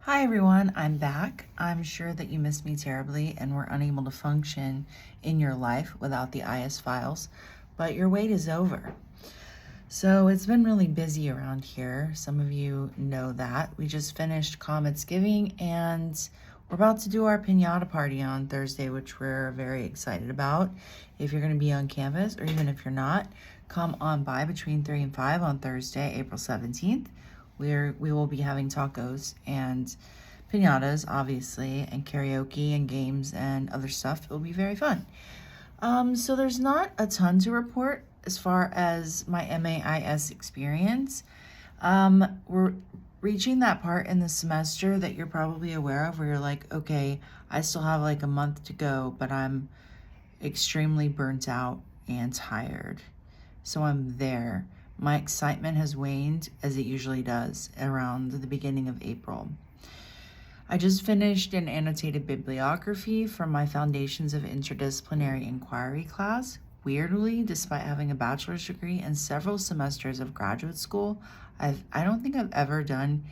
Hi everyone, I'm back. I'm sure that you missed me terribly and were unable to function in your life without the IS files, but your wait is over. So it's been really busy around here. Some of you know that. We just finished Cometsgiving and we're about to do our pinata party on Thursday, which we're very excited about. If you're going to be on campus, or even if you're not, come on by between 3 and 5 on Thursday, April 17th. We will be having tacos and pinatas, obviously, and karaoke and games and other stuff. It will be very fun. So there's not a ton to report as far as my MAIS experience. We're reaching that part in the semester that you're probably aware of where you're like, okay, I still have like a month to go, but I'm extremely burnt out and tired. So I'm there. My excitement has waned as it usually does around the beginning of April. I just finished an annotated bibliography from my Foundations of Interdisciplinary Inquiry class. Weirdly, despite having a bachelor's degree and several semesters of graduate school, I don't think I've ever done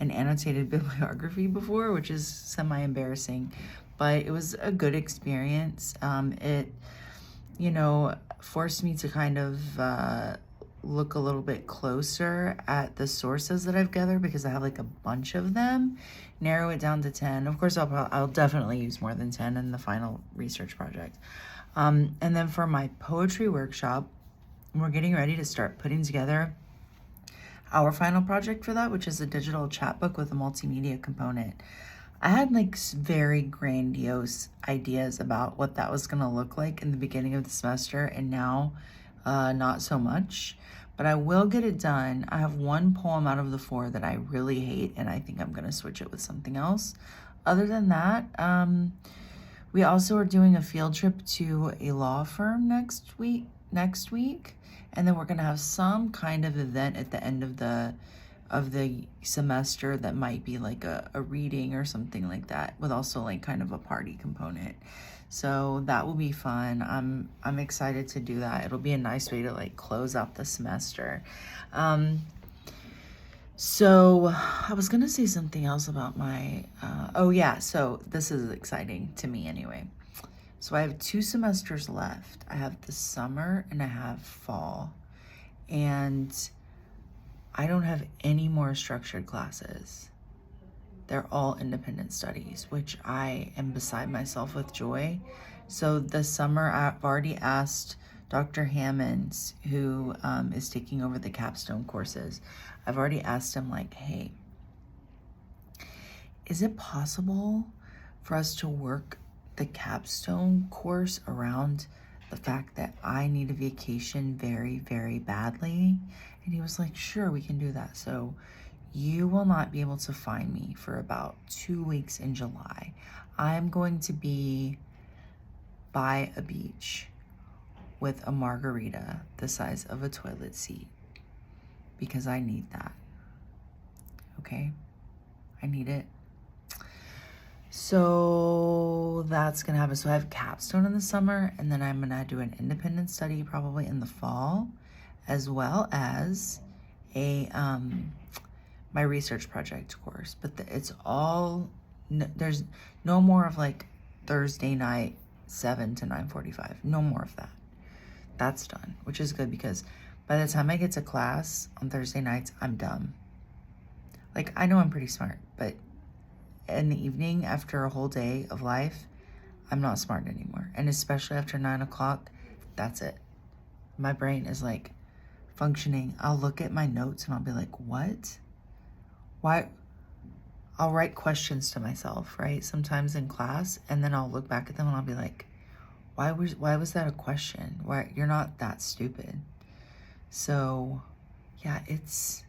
an annotated bibliography before, which is semi-embarrassing, but it was a good experience. It, forced me to kind of look a little bit closer at the sources that I've gathered because I have like a bunch of them, narrow it down to 10. Of course, I'll definitely use more than 10 in the final research project. And then for my poetry workshop, we're getting ready to start putting together our final project for that, which is a digital chapbook with a multimedia component. I had like very grandiose ideas about what that was going to look like in the beginning of the semester, and now not so much, but I will get it done. I have one poem out of the 4 that I really hate, and I think I'm going to switch it with something else. Other than that, we also are doing a field trip to a law firm next week, and then we're going to have some kind of event at the end of the semester that might be like a reading or something like that, with also like kind of a party component. So that will be fun. I'm excited to do that. It'll be a nice way to like close out the semester. So I was gonna say something else about my oh yeah, so this is exciting to me anyway. So I have 2 semesters left. I have the summer and I have fall, and I don't have any more structured classes. They're all independent studies, which I am beside myself with joy. So this summer, I've already asked Dr. Hammonds, who is taking over the capstone courses. I've already asked him, like, hey, is it possible for us to work the capstone course around the fact that I need a vacation very, very badly? And he was like, sure, we can do that. So you will not be able to find me for about 2 weeks in July. I'm going to be by a beach with a margarita the size of a toilet seat because I need that. Okay? I need it. So that's gonna happen. So I have capstone in the summer, and then I'm gonna do an independent study probably in the fall, as well as a my research project course. But it's all there's no more of like Thursday night 7 to 9:45. No more of that. That's done, which is good because by the time I get to class on Thursday nights, I'm dumb. Like, I know I'm pretty smart, but in the evening after a whole day of life, I'm not smart anymore. And especially after 9 o'clock, that's it. My brain is like functioning. I'll look at my notes and I'll be like, what? Why? I'll write questions to myself, right? Sometimes in class, and then I'll look back at them and I'll be like, why was that a question? Why, you're not that stupid. So yeah, it's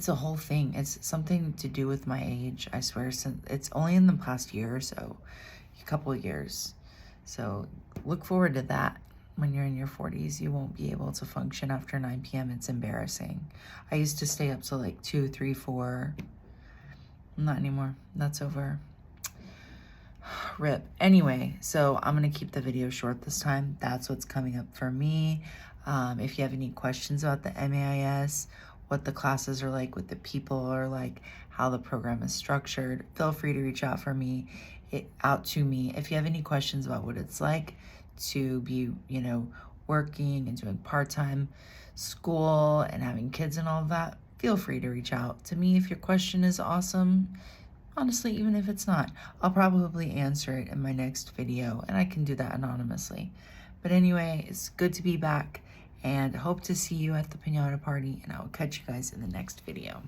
a whole thing. It's something to do with my age, I swear. Since it's only in the past year or so, a couple of years. So look forward to that. When you're in your 40s, you won't be able to function after 9 p.m. It's embarrassing. I used to stay up till like 2, 3, 4. Not anymore. That's over. Rip. Anyway, so I'm going to keep the video short this time. That's what's coming up for me. If you have any questions about the MAIS, what the classes are like, what the people are like, how the program is structured. Feel free to reach out to me if you have any questions about what it's like to be, working and doing part-time school and having kids and all of that. Feel free to reach out to me if your question is awesome. Honestly, even if it's not, I'll probably answer it in my next video, and I can do that anonymously. But anyway, it's good to be back, and hope to see you at the piñata party, and I will catch you guys in the next video.